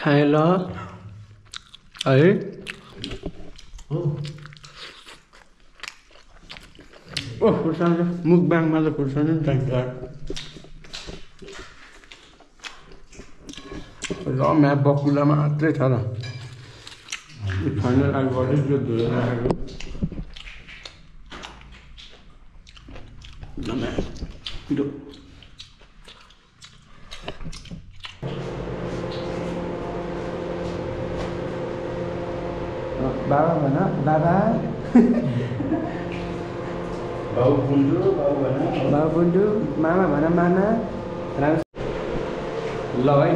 खाए ल है ओह खुर्सानी मुखबाङमा त खुर्सानी पनि चाहिन्छ ल म्याप बकुला मात्रै छ र खान लागेको जो धुलो लागेको पिरो बाबा भन बाबा बाउ बुन्डु मामा भन मामा ल है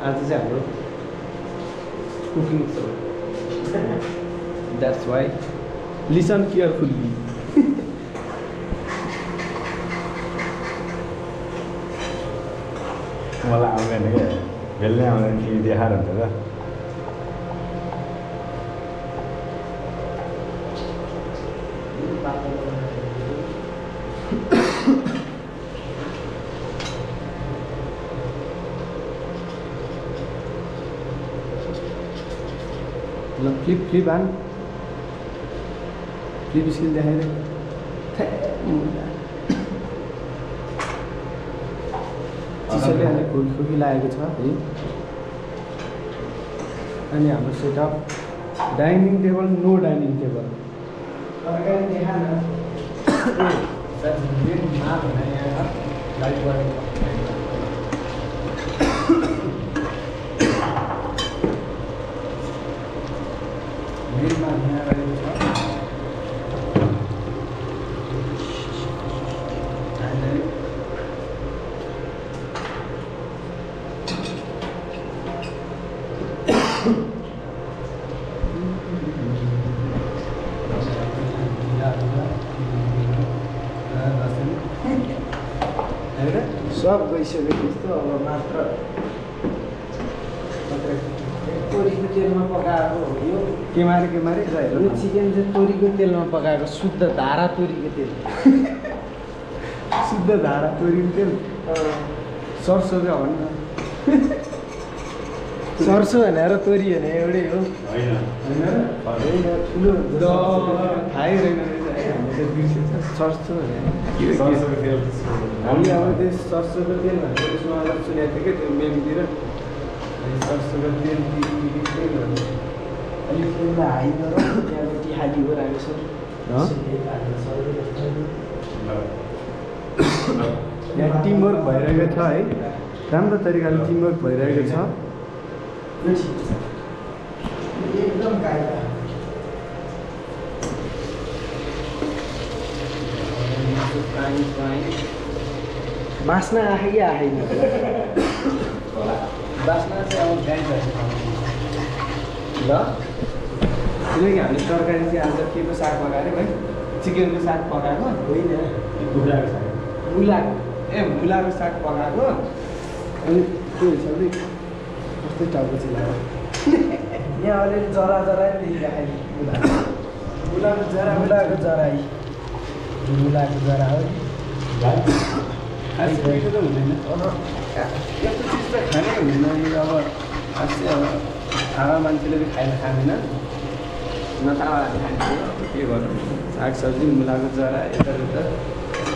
आज चाहिँ हाम्रो कुकिङ छ द्याट्स वाइ लिसन केयरफुल्ली मलाई आउँदैन क्या बेल्लै आउँदैन टिभी देखाएर हुन्छ त ल फ्लिप आन फ्लिप स्किल देखाएर चिसोले अलिक खोकी लागेको छ है अनि हाम्रो setup dining table no dining table तरकारी देखा न लाइट बढेको मेनमा यहाँ रहेको छ सब गइसक्यो त्यस्तो अब मात्र तोरीको तेलमा पकाएको हो यो के मारे यो चिकन चाहिँ तोरीको तेलमा पकाएको शुद्ध धारा तोरीको तेल शुद्ध धारा तोरीको तेल सरसो क्या भन्न सरसो भनेर तोरी भने एउटै हो होइन ठुलो थाहै रहेन सरसो भने हामी अब त्यो सरसोको तेल भनेर त्यसमा अलग सुनेको थियो क्या त्यो मेमतिर सरसोको तेल अलिक तेललाई हाई गर त्यहाँदेखि खाली गराएको छ यहाँ टिमवर्क भइरहेको छ है राम्रो तरिकाले टिमवर्क भइरहेको छ एकदम कायदा बास्ना आए कि आएन बास्ना चाहिँ अब गाई ल किनकि हामी तरकारी चाहिँ आज के को साग पकाएर भाइ चिकनको साग पकाएको होइन कुखुराको साग मुलाको साग पकाएको अनि त्यो हिसाबले कस्तै टाउको चिलायो यहाँ अलिअलि जरा देखिरहेको मुलाको जरा हो खास मिठो त हुँदैन यस्तो चिज त खानै हुँदैन यो अब खास चाहिँ अब आमा मान्छेले पनि खाँदैन नखाने खान्छ अब के गर्नु सागसब्जी मुलाको जरा यता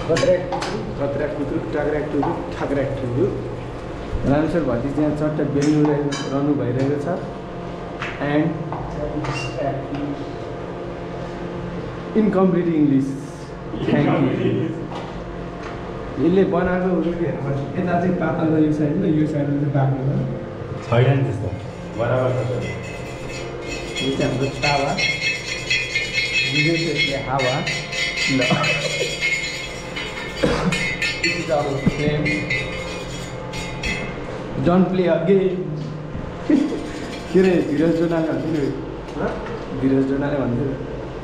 कत्र्याक कुतुर टाक्र्याक टुकुर ठाक्र्याक टुकुर रामेश्वर भति चाहिँ चट्ट बेल्नु रहनु भइरहेको छ and incomplete English thank you यसले बनाएको यता चाहिँ पातल यो साइडमा यो साइडमा चाहिँ बाक्लो छैन नि त्यस्तो बराबर छ यो चाहिँ हाम्रो तावा विदेशले हावा ल फ्लेम डोन्ट प्ले अगेन के अरे धीरज जोनाले भन्थ्यो धीरज जोनाले भन्थ्यो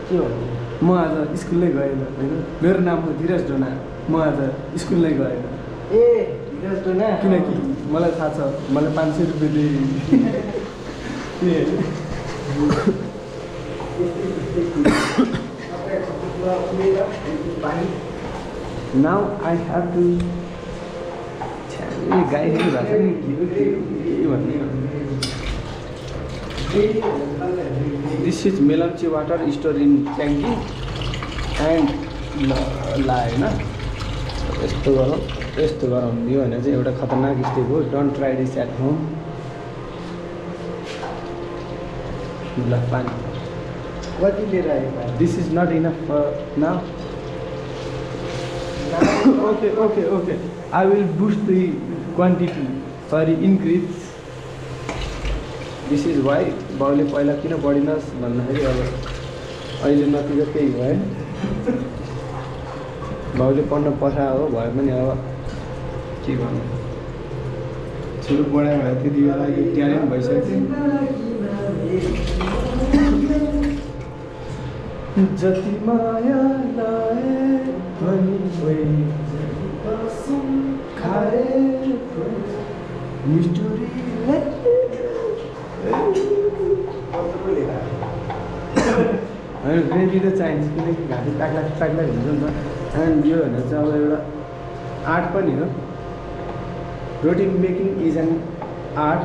के भन्नु म आज स्कुलै गएन होइन मेरो नाम हो धीरज जोना म आज स्कुलै गएन ए धीरज जोना किनकि मलाई थाहा छ मलाई 500 रुपियाँ दिए नाउ आई हेभ टु गाई भएको छ नि के भन्ने this is Melamchi water store in ट्याङ्की एन्ड ला होइन यस्तो गरौँ यो भने चाहिँ एउटा खतरनाक स्टेप हो don't try this at home ल पानी कति लिएर आयो this is not enough for now okay I will boost the quantity sorry increase this is why बाउले पहिला किन बढिनस् भन्दाखेरि अब अहिले नतिजा त्यही हो है बाउले पढ्न पठा हो भए पनि अब के गर्नु छिटो पढायो भए त्यति बेला यो ट्यालेन्ट भइसक्यो जति माया लाए पनि खाए मिस्टुरी ग्रेभी त चाहिन्छ किनकि घाँटी टाक्ला हुन्छ नि त एन्ड यो भनेर चाहिँ अब एउटा आर्ट पनि हो roti making is an art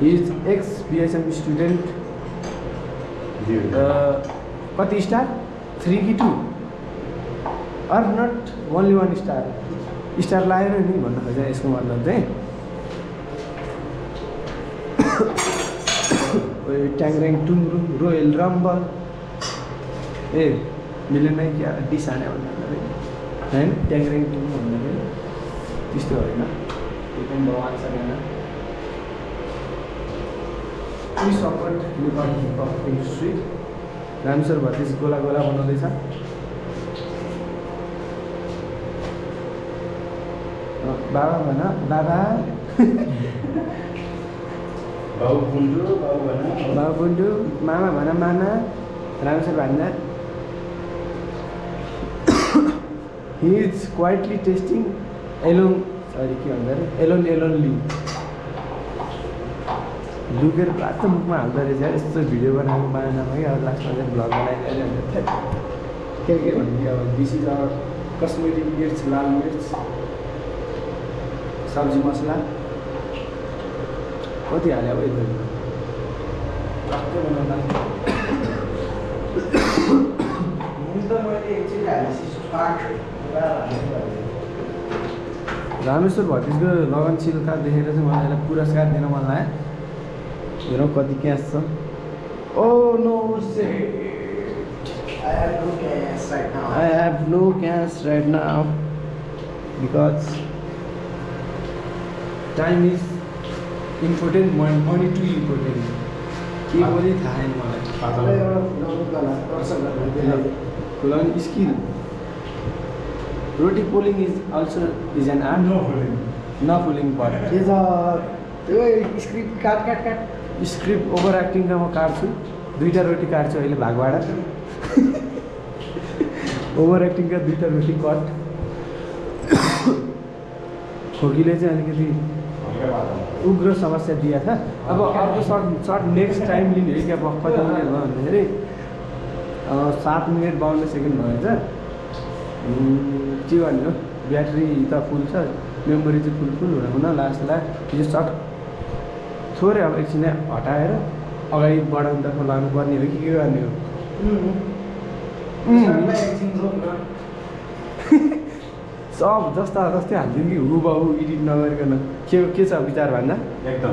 he is ex BSM student कति स्टार 3 कि 2 अर नट ओन्ली 1 स्टार लाएर नि भन्न खोजेँ यसको मतलब चाहिँ ट्याङ्ग्रेङ टुङरुङ रोयल रम्बल ए मिलेन क्या डिस हाने भन्दाखेरि होइन ट्याङ्ग्रेङ टुङ भन्दाखेरि त्यस्तो होइन एकदम भगवान छैन सपोर्ट इन्डस्ट्री रामेश्वर भतिज गोला बनाउँदैछ बाबा भन बाबा बाबु बुन्डु मामा भन मामा रामेश्वर भन्दा he is quietly tasting alone sorry के भन्छ अरे एलोनली लुकेर प्रात मुखमा हाल्दो रहेछ यस्तो भिडियो बनाएको बानामा कि अब लास्टमा चाहिँ भ्लग बनाइदिएर के भन्ने अब दिस इज आवर कस्मेटिक मिर्च लाल मिर्च सब्जी मसला कति हाल्यो अब यति टक्कै बनाउँदा रामेश्वर भतिजको लगनशीलता देखेर चाहिँ मलाई यसलाई पुरस्कार दिन मन लाग्यो हेरौँ कति क्यास छ oh no I have no cash right now because time is important, money too important. के पनि थाहा छैन मलाई skill roti polling is also is an art न पोलिङ पार्ट स्क्रिप्ट ओभर एक्टिङका म काट्छु 2टा रोटी काट्छु अहिले भागबाट ओभर एक्टिङका 2टा रोटी कट खोकीले चाहिँ अलिकति उग्र समस्या दिया था अब अर्को सर्ट नेक्स्ट टाइम लिने है क्या कति मिनट भयो भन्दाखेरि 7 मिनट 52 सेकेन्ड भएछ के गर्ने हो ब्याट्री त फुल छ मेमोरी चाहिँ फुल हुन लास्ट यो सर्ट थोरै अब एकछिन हटाएर अगाडि बढाउनुतर्फ लानुपर्ने हो कि के गर्ने हो सब जस्ता जस्तै हालिदिउँ कि हुबहु एडिट नगरिकन के छ विचार भन्दा एकदम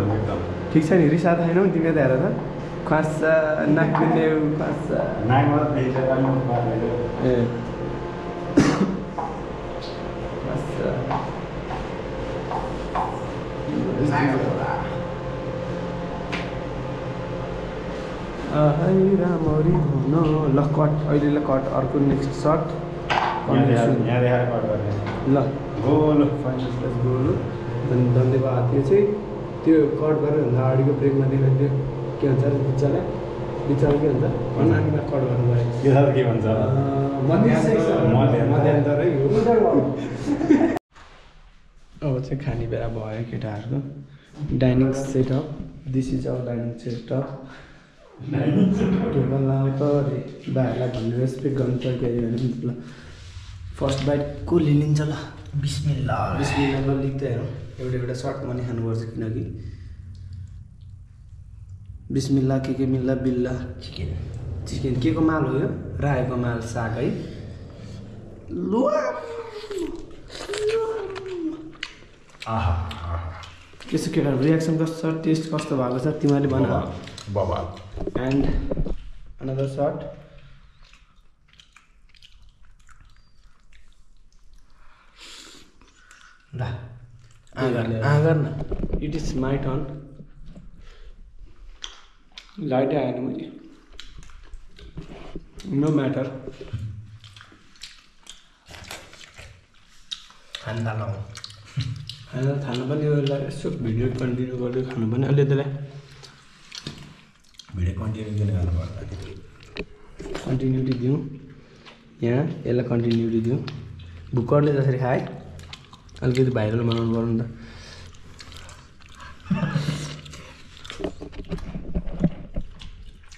ठिक छ नि रिसा छैन नि तिमीले त हेर त खास नाक पिन्ने खास ए रामरी भन ल कट अहिले कट अर्को नेक्स्ट सर्ट ल गोल फाइनल गोल धन्यवाद त्यो चाहिँ त्यो कट गरेर भन्दा अगाडिको ब्रेकमा देखाइदियो के भन्छ बिचरा के भन्छ नानीमा कट गर्नु यो के भन्छ मध्यान्तरै हो अब चाहिँ खाने बेला भयो केटाहरूको dining setup this is our dining setup table लाउँछ दाहरूलाई भन्ने रेस्पेक्ट गर्नु पर्यो भने ल फर्स्ट बाइट कसले लिन्छ ल बिस्मिल्लाह नलिक्दै हेरौँ एउटा सर्ट पनि खानुपर्छ किनकि बिस्मिल्लाह के मिल्ला बिल्ला चिकन के को माल हो यो रायोको माल साग है लु आहा त्यसो केटाहरु रियाक्सन कस्तो छ टेस्ट कस्तो भएको छ तिमीले भन बबाल एन्ड अनदर शट ल आगर न इट इज माई टर्न लाइटै आएन मैले नो म्याटर खाना लाउँ खानु पनि यसो भिडियो कन्टिन्यू गर्दै खानु पनि अलि त्यसलाई भिडियो कन्टिन्यू किन गर्नु पर्दा कन्टिन्युटी दिउँ यहाँ यसलाई कन्टिन्युटी दिउँ भुक्करले जसरी खाए अलिकति भाइरल बनाउनु पर्यो नि त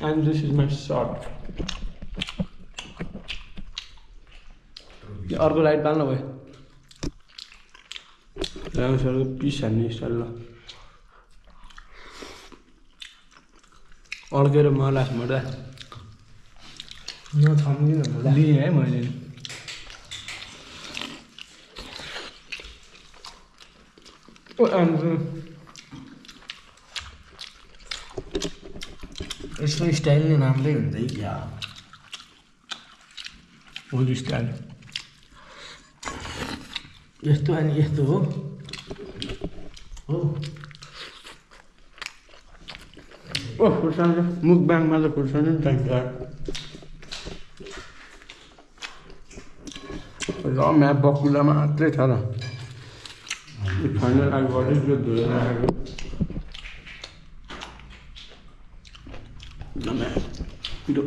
and this is my shirt अर्को लाइट बाल्नु भयो राम्रोसँग पिस हान्ने स्टाइल ल अड्केर मलाई मर्दा नथम्दिनँ होला लिएँ है मैले यसको स्टाइल नै राम्रै हुन्छ है क्या हो स्टाइल यस्तो अनि यस्तो हो ओ खुर्सानी मुख ब्याङ्कमा त खुर्सानी नि चाहिन्छ र म्याप बकुला मात्रै छ र फाइनल आइ गरेर धोएर राखेको पिरो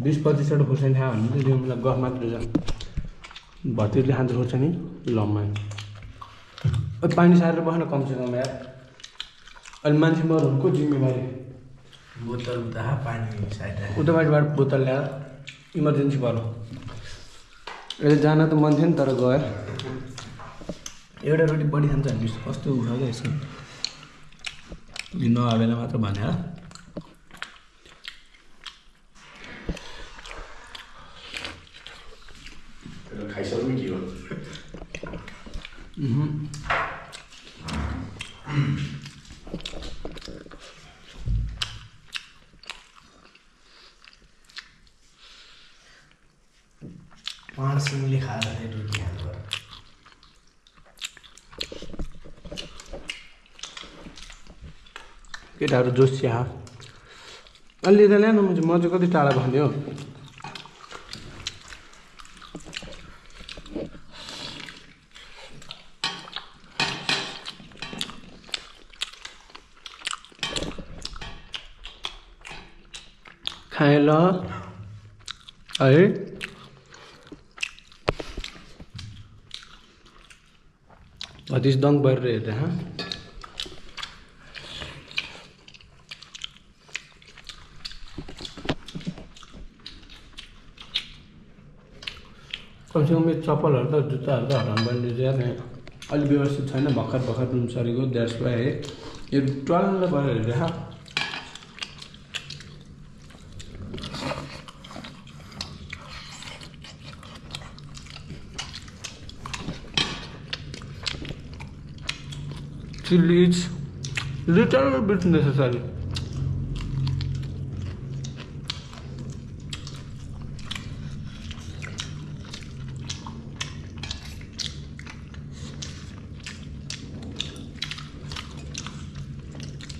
20-25 खुर्सानी खायो भने चाहिँ मलाई गफ मात्रै छ भतिरले खान्छ खुर्सानी लम्मा पानी सारेर बस्न कमसेकम यार अहिले मान्छे मर्नुको जिम्मेवारी बोतल उता पानी साइड उताबाटबाट बोतल ल्याएर इमर्जेन्सी पर्यो अहिले जान त मन थियो नि तर गयो एउटा रोटी बढी खान्छ भने कस्तो उठाउँछ यसो नआवेला मात्र भने खाइसक्नु के हो पाँचसिङले खाएर रोटी खानु पर्यो केटाहरू जोसिया अलि त ल्याउनु म चाहिँ कति टाढा भन्यो खाए ल है अतिस दङ परिरहेको हाँ कमसेकम यो चप्पलहरू त जुत्ताहरू त हराउनु पर्ने चाहिँ अलिक व्यवस्थित छैन भर्खर भर्खर रुम सरेको द्याट्स वाइ है यो ट्वाल्न पऱ्यो हेरेर हाँ chili is little bit necessary.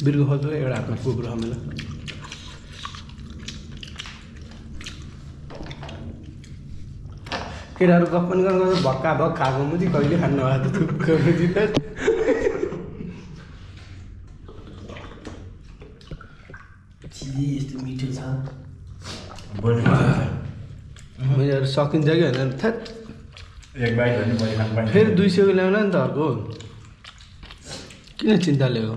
बिर्को खोज्नु एउटा हातमा कुकुर हामीलाई केटाहरू गफ पनि गर्नु भक्का भक् खाएको मुजी कहिले खानु भएको थुक्को मुजी त यस्तो मिठो छ मैले सकिन्छ कि होइन थ्याट एक बाइट भने मैले खानु पाएँ फेरि 200 को ल्याउला नि त अर्को किन चिन्ता लिएको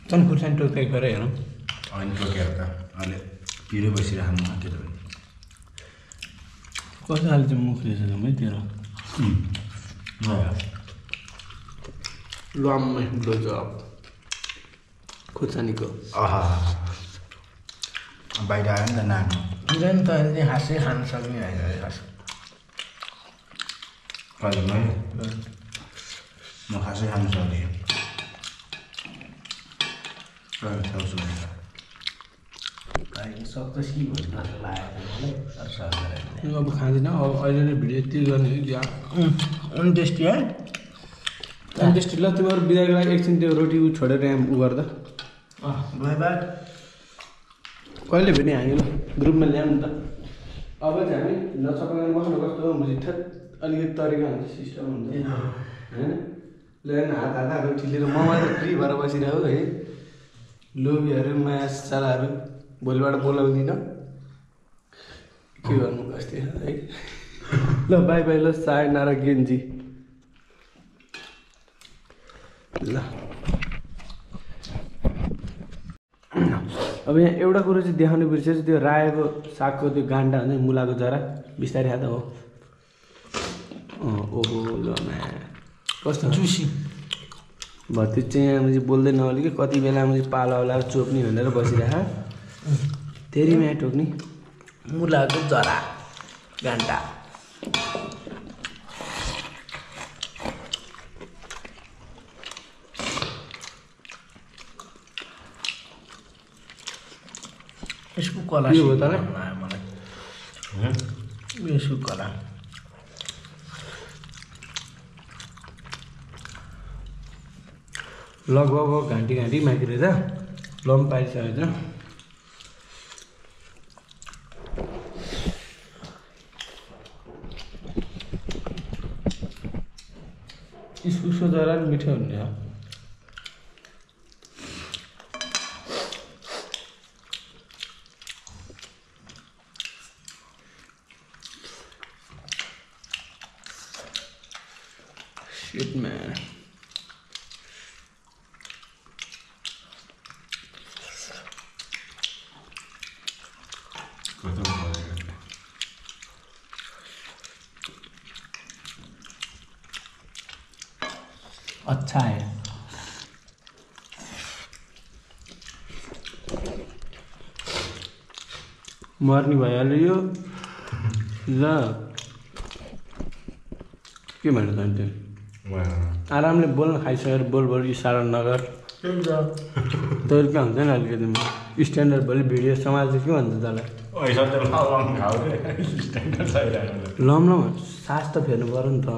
चन खुर्सानी टोक्दै गएर हेरौँ होइन टोकेर त अहिले पिरो बसिरहेको म के त कस्तो खाले चाहिँ मुख रहेछ है तेरो लम्मै ब्लोजब खोर्सानीको आहा बाहिर आयो नि त नानी झन् त अहिले हाँसै खान सक्ने होइन खास कहिले म खासै खानु सक्ने सक्दछ कि भन्नु लागेको अब खाँदिनँ अब अहिले नै भिडियो यति गर्ने अन्त्येष्टि है अन्त्येष्टि ल तिमीहरू बिदाको लागि एकछिन त्यो रोटी छोडेर यहाँ उ गर्दा बाई बाई कहिले भेट्ने हामी ल ग्रुपमा ल्याउनु त अब चाहिँ हामी नसपाएर बस्नु कस्तो मुझे अलिकति तरिका हुन्छ सिस्टम हुन्छ होइन ल्याएन हात रोटी लिएर म मात्र फ्री भएर बसिरहेको है लोभीहरू माया सालाहरू भोलिबाट बोलाउँदिनँ के गर्नु अस्ति है ल बाई बाई ल सायनारा गेन्जी ल अब यहाँ एउटा कुरो चाहिँ देखाउनु बिर्सेछु त्यो रायोको सागको त्यो गान्डा हुन्छ मुलाको जरा बिस्तारै खाँदा हो ओहो ल कस्तो जुसी भत्ती चाहिँ यहाँ मैले बोल्दै नहोली कि कति बेला मैले पाला होला चोप्ने भनेर बसिरह तेरी म्या ठोक्ने मुलाको जरा गान्डा यसको कला के हो त मलाई यसको कला लगभग घन्टी घन्टी मागिरहेछ लम पारिसकेको छ इस्कुसको जरा मिठो हुने हो Shit, man. अच्छा है मर्नी भइहाल्यो यो ल के भन्नु चाहन्छु आरामले बोल्न खाइसकेर बोल इसारा नगर तैँले क्या हुन्छ नि अलिकति स्ट्यान्डर्ड भोलि भिडियो समाज के भन्छ तँलाई लम सास त फेर्नु पऱ्यो नि त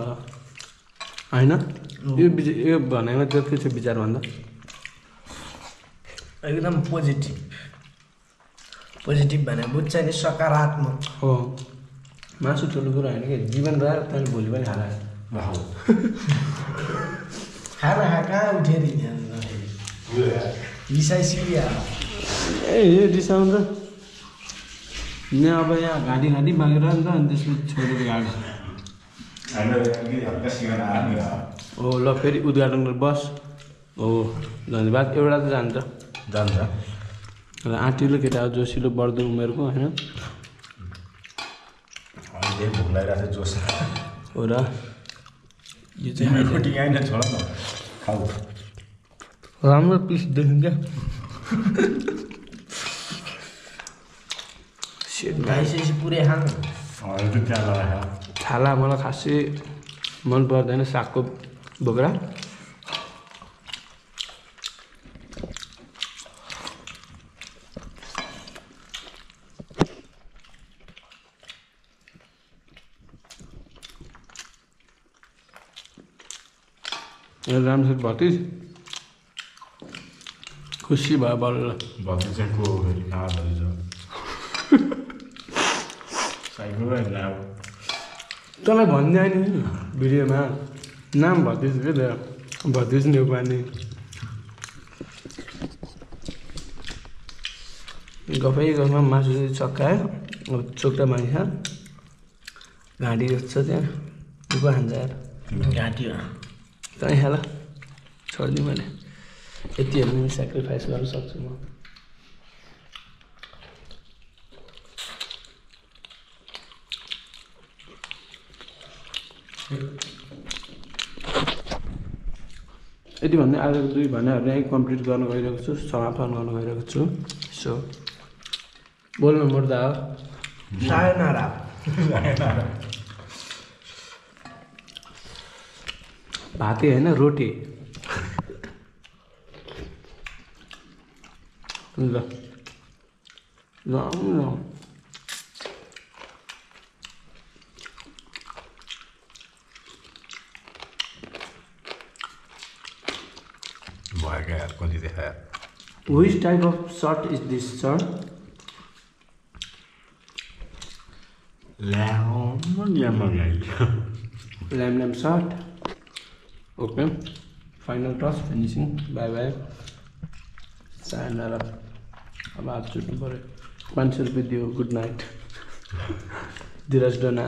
होइन यो भनाइमा त्यो के छ विचार भन्दा एकदम पोजिटिभ भने बुझ्छ नि सकारात्मक हो मासु ठुलो कुरो होइन कि जीवन रह्यो तैँले भोलि पनि खाला खाना कहाँ उठेर रिसाइ सिरिया ए यो रिसाउँछ यहाँ अब यहाँ घाँटी मागेर नि त अनि त्यसपछि छोडेर गएको हो ल फेरि उद्घाटन गरेर बस हो धन्यवाद एउटा त जान्छ र आँटिलो केटा जोसिलो बढ्दो उमेरको होइन हो र यो चाहिँ राम्रो पिस देख्नु क्या गाइसकेपछि पुरै खानु छाला मलाई खासै मन पर्दैन सागको बोक्रा राम्रोसित भतिज खुसी भयो बल्ल भतिज चाहिँ को हो फेरि कहाँ भतिज तँलाई भन्ने नि भिडियोमा नाम भतिज के त भतिज नेउपाने गफमा मासु चाहिँ चक्कायो अब चोक्टा मानिस घाँटी जस्तो छ त्यहाँ दुःख खान्छ यार घाँटी तँ खाला छोडिदिउँ मैले यतिहरू पनि सेक्रिफाइस गर्न सक्छु म यति भन्ने आजको 2 भनेहरू यहीँ कम्प्लिट गर्न गइरहेको छु, समापन गर्न गइरहेको छु। सो बोल्नु मुर्दा हो। सायनारा भाते होइन रोटी। ल भएका यार कति देखायो। Which type of shot is this, sir? Lamb shot. Okay. Final toss, finishing. Bye bye. Sayonara. अब हात छुट्नु पऱ्यो। 500 रुपियाँ दियो, गुड नाइट। धीरज डोना।